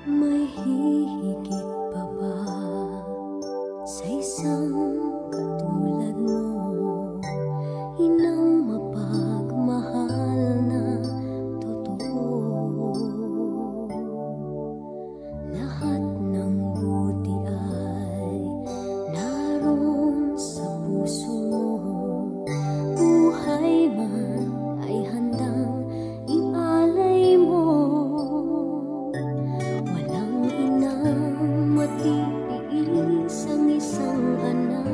May hihigit pa ba sa isang katulad mo? Inang mapagmahal na totoo. Lahat ng buti ay naroon sa puso mo. Buhay man ay handang ialay mo. Walang inang matiis ang isang anak.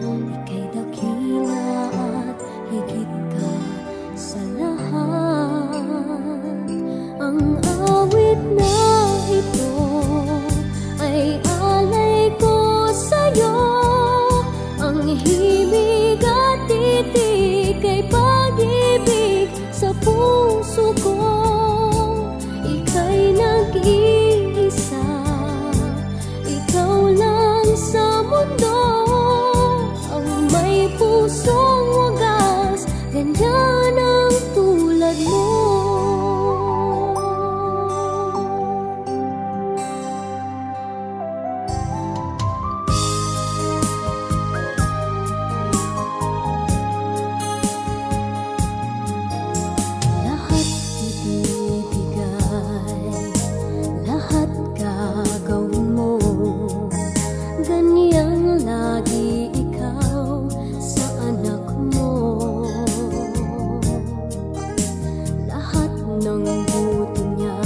Ika'y dakila at higit ka sa lahat. Ang awit na ito ay alay ko sa'yo. Ang himig at titig ay pag-ibig sa puso ko. Ika'y nag-iisa, ikaw lang sa mundo. Ang may pusong wagas, ganyan ang tulad mo. Lahat ibibigay, lahat gagawin mo. Ganyang lagi ikaw sa anak mo. Lahat ng buti niya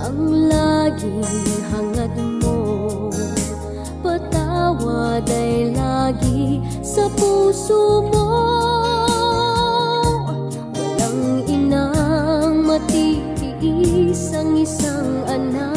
ang laging hangad mo. Patawad ay lagi sa puso mo. Walang inang matiis ang isang anak.